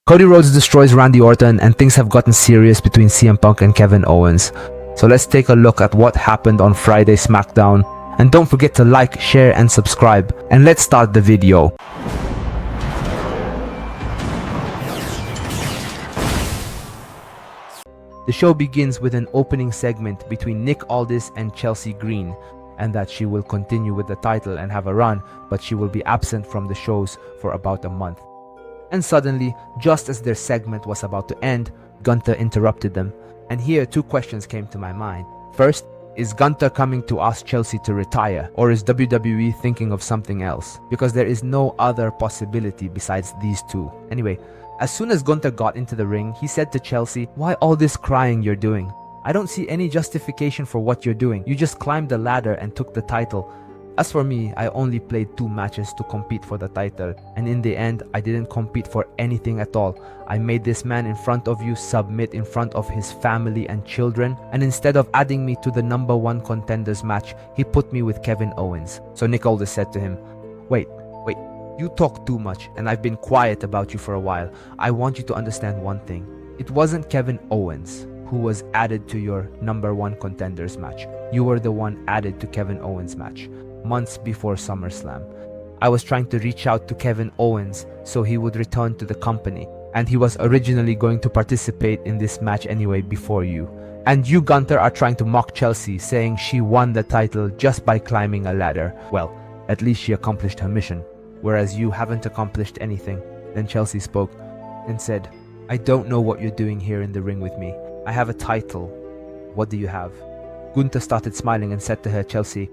Cody Rhodes destroys Randy Orton and things have gotten serious between CM Punk and Kevin Owens. So let's take a look at what happened on Friday SmackDown. And don't forget to like, share and subscribe. And let's start the video. The show begins with an opening segment between Nick Aldis and Chelsea Green, and that she will continue with the title and have a run, but she will be absent from the shows for about a month. And suddenly, just as their segment was about to end, Gunther interrupted them. And here, two questions came to my mind. First, is Gunther coming to ask Chelsea to retire, or is WWE thinking of something else? Because there is no other possibility besides these two. Anyway, as soon as Gunther got into the ring, he said to Chelsea, "Why all this crying you're doing? I don't see any justification for what you're doing. You just climbed the ladder and took the title. As for me, I only played 2 matches to compete for the title, and in the end, I didn't compete for anything at all. I made this man in front of you submit in front of his family and children, and instead of adding me to the #1 contenders match, he put me with Kevin Owens." So Nick Aldis said to him, wait, you talk too much, and I've been quiet about you for a while. I want you to understand one thing. It wasn't Kevin Owens who was added to your #1 contenders match. You were the one added to Kevin Owens' match months before SummerSlam. I was trying to reach out to Kevin Owens so he would return to the company, and he was originally going to participate in this match anyway before you. And you, Gunther, are trying to mock Chelsea, saying she won the title just by climbing a ladder. Well, at least she accomplished her mission, whereas you haven't accomplished anything. Then Chelsea spoke and said, "I don't know what you're doing here in the ring with me. I have a title. What do you have?" Gunther started smiling and said to her, "Chelsea,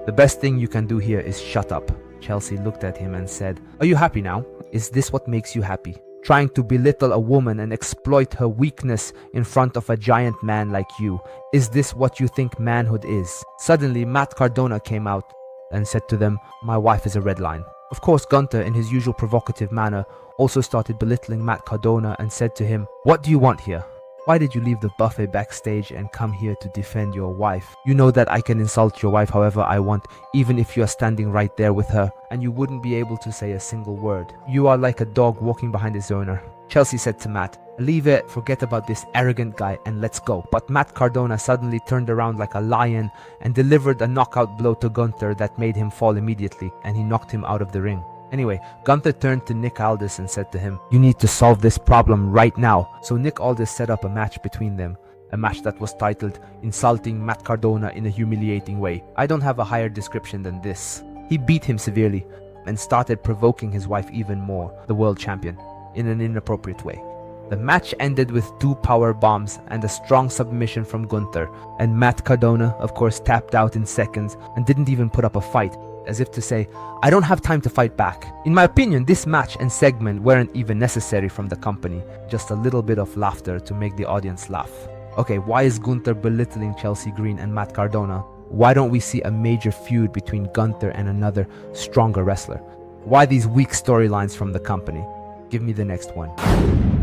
the best thing you can do here is shut up." Chelsea looked at him and said, "Are you happy now? Is this what makes you happy? Trying to belittle a woman and exploit her weakness in front of a giant man like you? Is this what you think manhood is?" Suddenly, Matt Cardona came out and said to them, "My wife is a red line." Of course, Gunther, in his usual provocative manner, also started belittling Matt Cardona and said to him, "What do you want here? Why did you leave the buffet backstage and come here to defend your wife? You know that I can insult your wife however I want, even if you are standing right there with her, and you wouldn't be able to say a single word. You are like a dog walking behind its owner." Chelsea said to Matt, "Leave it, forget about this arrogant guy, and let's go." But Matt Cardona suddenly turned around like a lion and delivered a knockout blow to Gunther that made him fall immediately, and he knocked him out of the ring. Anyway, Gunther turned to Nick Aldis and said to him, "You need to solve this problem right now." So Nick Aldis set up a match between them, a match that was titled "Insulting Matt Cardona in a Humiliating Way." I don't have a higher description than this. He beat him severely and started provoking his wife even more, the world champion, in an inappropriate way. The match ended with 2 power bombs and a strong submission from Gunther, and Matt Cardona, of course, tapped out in seconds and didn't even put up a fight, as if to say, "I don't have time to fight back." In my opinion, this match and segment weren't even necessary from the company, just a little bit of laughter to make the audience laugh. Okay, why is Gunther belittling Chelsea Green and Matt Cardona? Why don't we see a major feud between Gunther and another stronger wrestler? Why these weak storylines from the company? Give me the next one.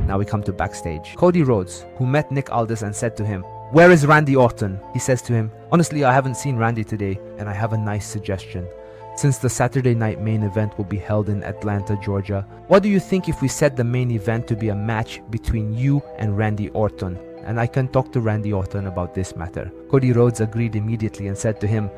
Now we come to backstage. Cody Rhodes, who met Nick Aldis and said to him, "Where is Randy Orton?" He says to him, "Honestly, I haven't seen Randy today, and I have a nice suggestion. Since the Saturday night main event will be held in Atlanta, Georgia, what do you think if we set the main event to be a match between you and Randy Orton? And I can talk to Randy Orton about this matter." Cody Rhodes agreed immediately and said to him,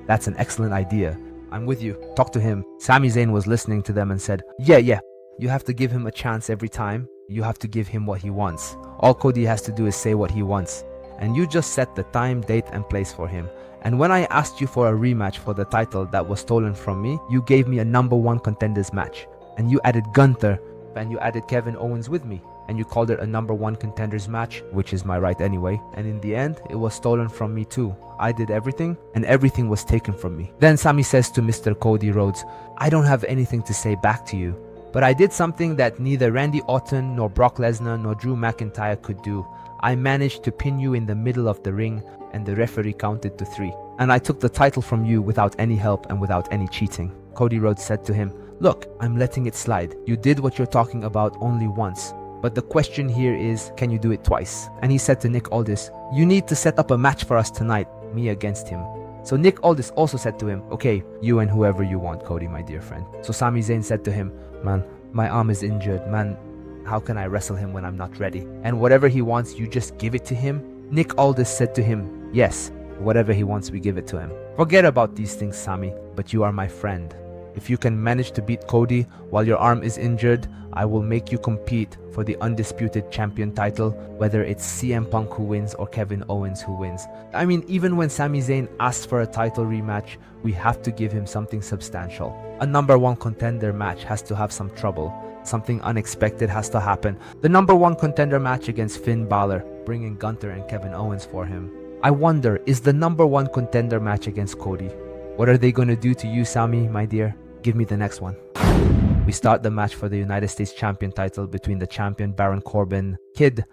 "That's an excellent idea. I'm with you. Talk to him." Sami Zayn was listening to them and said, Yeah. You have to give him a chance every time. You have to give him what he wants. All Cody has to do is say what he wants. And you just set the time, date, and place for him. And when I asked you for a rematch for the title that was stolen from me, you gave me a #1 contenders match. And you added Gunther, and you added Kevin Owens with me. And you called it a #1 contenders match, which is my right anyway. And in the end, it was stolen from me too. I did everything, and everything was taken from me. Then Sami says to Mr. Cody Rhodes, "I don't have anything to say back to you. But I did something that neither Randy Orton, nor Brock Lesnar, nor Drew McIntyre could do. I managed to pin you in the middle of the ring, and the referee counted to 3. And I took the title from you without any help and without any cheating." Cody Rhodes said to him, "Look, I'm letting it slide. You did what you're talking about only once. But the question here is, can you do it twice?" And he said to Nick Aldis, "You need to set up a match for us tonight, me against him." So Nick Aldis also said to him, "Okay, you and whoever you want, Cody, my dear friend." So Sami Zayn said to him, "Man, my arm is injured, man. How can I wrestle him when I'm not ready? And whatever he wants, you just give it to him? Nick Aldis said to him, yes, whatever he wants, we give it to him. Forget about these things, Sami, but you are my friend. If you can manage to beat Cody while your arm is injured, I will make you compete for the undisputed champion title, whether it's CM Punk who wins or Kevin Owens who wins. I mean, even when Sami Zayn asks for a title rematch, we have to give him something substantial. A number one contender match has to have some trouble. Something unexpected has to happen. The number one contender match against Finn Balor, bringing Gunther and Kevin Owens for him. I wonder, is the number one contender match against Cody? What are they going to do to you, Sami, my dear? Give me the next one. We start the match for the United States Champion title between the champion Baron Corbin. Kid,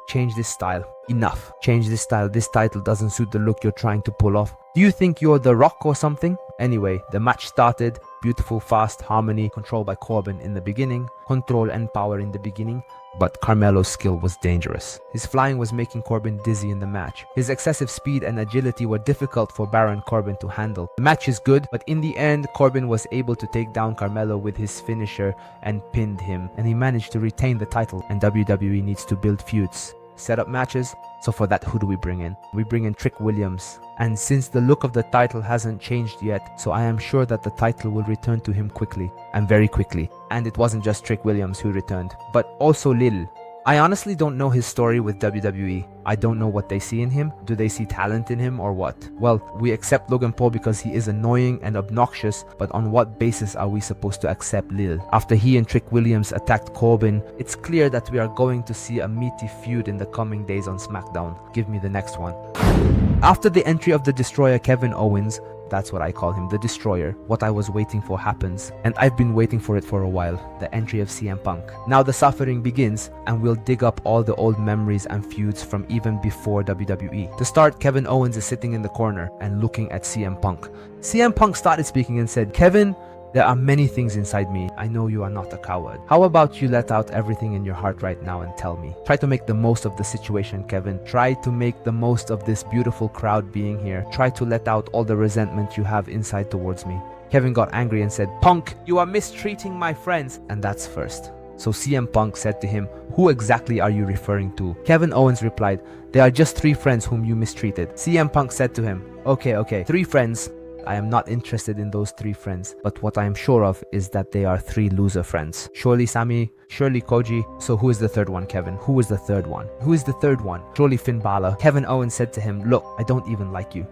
change this style. Enough. Change this style. This title doesn't suit the look you're trying to pull off. Do you think you're The Rock or something? Anyway, the match started. Beautiful, fast harmony, controlled by Corbin in the beginning. Control and power in the beginning. But Carmelo's skill was dangerous. His flying was making Corbin dizzy in the match. His excessive speed and agility were difficult for Baron Corbin to handle. The match is good, but in the end, Corbin was able to take down Carmelo with his finisher and pinned him. And he managed to retain the title. And WWE needs to build feuds. Set up matches. So for that, who do we bring in? We bring in Trick Williams. And since the look of the title hasn't changed yet, so I am sure that the title will return to him quickly, and very quickly. And it wasn't just Trick Williams who returned, but also Lil. I honestly don't know his story with WWE. I don't know what they see in him. Do they see talent in him or what? Well, we accept Logan Paul because he is annoying and obnoxious, but on what basis are we supposed to accept Lil? After he and Trick Williams attacked Corbin, it's clear that we are going to see a meaty feud in the coming days on SmackDown. Give me the next one. After the entry of the Destroyer Kevin Owens, that's what I call him, the Destroyer, what I was waiting for happens, and I've been waiting for it for a while, the entry of CM Punk. Now the suffering begins, and we'll dig up all the old memories and feuds from even before WWE. To start, Kevin Owens is sitting in the corner and looking at CM Punk. CM Punk started speaking and said, "Kevin, there are many things inside me. I know you are not a coward. How about you let out everything in your heart right now and tell me? Try to make the most of the situation, Kevin. Try to make the most of this beautiful crowd being here. Try to let out all the resentment you have inside towards me." Kevin got angry and said, "Punk, you are mistreating my friends." And that's first. So CM Punk said to him, "Who exactly are you referring to?" Kevin Owens replied, "They are just 3 friends whom you mistreated." CM Punk said to him, Okay, 3 friends. I am not interested in those 3 friends, but what I am sure of is that they are 3 loser friends. Surely Sami, surely Koji. So who is the 3rd one, Kevin? Who is the 3rd one? Who is the 3rd one? Surely Finn Balor. Kevin Owens said to him, "Look, I don't even like you.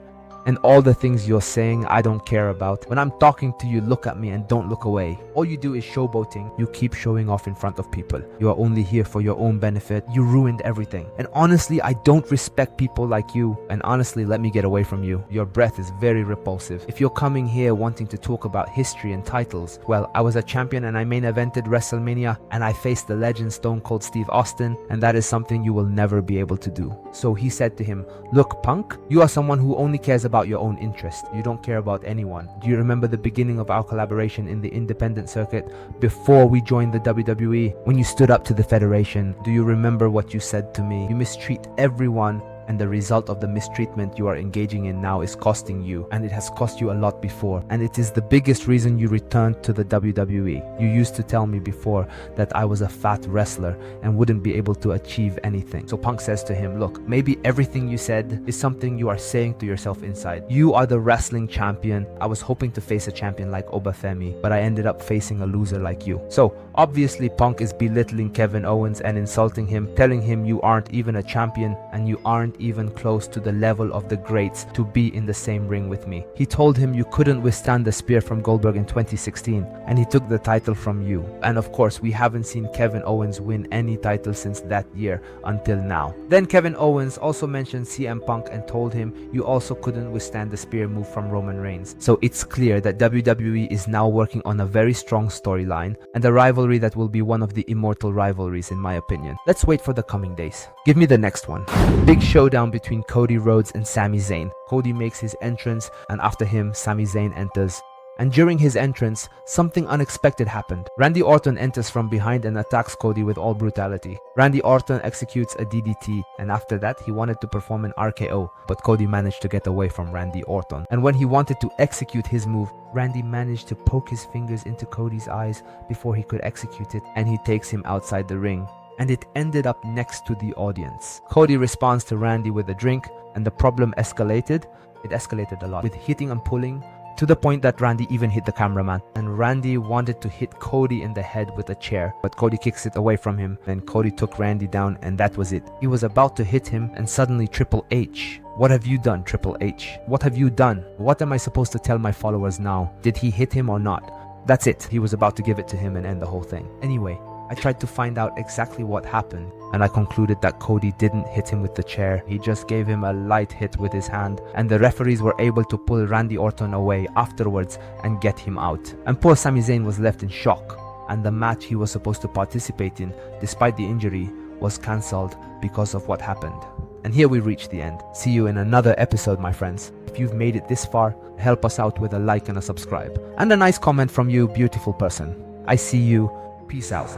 And all the things you're saying, I don't care about. When I'm talking to you, look at me and don't look away. All you do is showboating. You keep showing off in front of people. You are only here for your own benefit. You ruined everything. And honestly, I don't respect people like you. And honestly, let me get away from you. Your breath is very repulsive. If you're coming here wanting to talk about history and titles, well, I was a champion and I main evented WrestleMania and I faced the legend Stone Cold Steve Austin, and that is something you will never be able to do." So he said to him, "Look, Punk, you are someone who only cares about your own interest. You don't care about anyone. Do you remember the beginning of our collaboration in the independent circuit before we joined the WWE? When you stood up to the Federation, do you remember what you said to me? You mistreat everyone, and the result of the mistreatment you are engaging in now is costing you, and it has cost you a lot before, and it is the biggest reason you returned to the WWE. You used to tell me before that I was a fat wrestler and wouldn't be able to achieve anything." So Punk says to him, "Look, maybe everything you said is something you are saying to yourself inside. You are the wrestling champion. I was hoping to face a champion like Obafemi, but I ended up facing a loser like you." So obviously Punk is belittling Kevin Owens and insulting him, telling him you aren't even a champion and you aren't even close to the level of the greats to be in the same ring with me. He told him you couldn't withstand the spear from Goldberg in 2016 and he took the title from you. And of course, we haven't seen Kevin Owens win any title since that year until now. Then Kevin Owens also mentioned CM Punk and told him you also couldn't withstand the spear move from Roman Reigns. So it's clear that WWE is now working on a very strong storyline and a rivalry that will be one of the immortal rivalries in my opinion. Let's wait for the coming days. Give me the next one. Big showdown between Cody Rhodes and Sami Zayn. Cody makes his entrance and after him Sami Zayn enters And during his entrance, something unexpected happened. Randy Orton enters from behind and attacks Cody with all brutality. Randy Orton executes a DDT, and after that he wanted to perform an RKO, but Cody managed to get away from Randy Orton. And when he wanted to execute his move, Randy managed to poke his fingers into Cody's eyes before he could execute it, and he takes him outside the ring. And it ended up next to the audience. Cody responds to Randy with a drink, and the problem escalated. It escalated a lot, with hitting and pulling, to the point that Randy even hit the cameraman. And Randy wanted to hit Cody in the head with a chair, but Cody kicks it away from him. Then Cody took Randy down, and that was it. He was about to hit him, and suddenly Triple H. What have you done, Triple H? What have you done? What am I supposed to tell my followers now? Did he hit him or not? That's it. He was about to give it to him and end the whole thing. Anyway, I tried to find out exactly what happened, and I concluded that Cody didn't hit him with the chair. He just gave him a light hit with his hand, and the referees were able to pull Randy Orton away afterwards and get him out. And poor Sami Zayn was left in shock, and the match he was supposed to participate in, despite the injury, was cancelled because of what happened. And here we reach the end. See you in another episode, my friends. If you've made it this far, help us out with a like and a subscribe, and a nice comment from you, beautiful person. I see you. Peace out.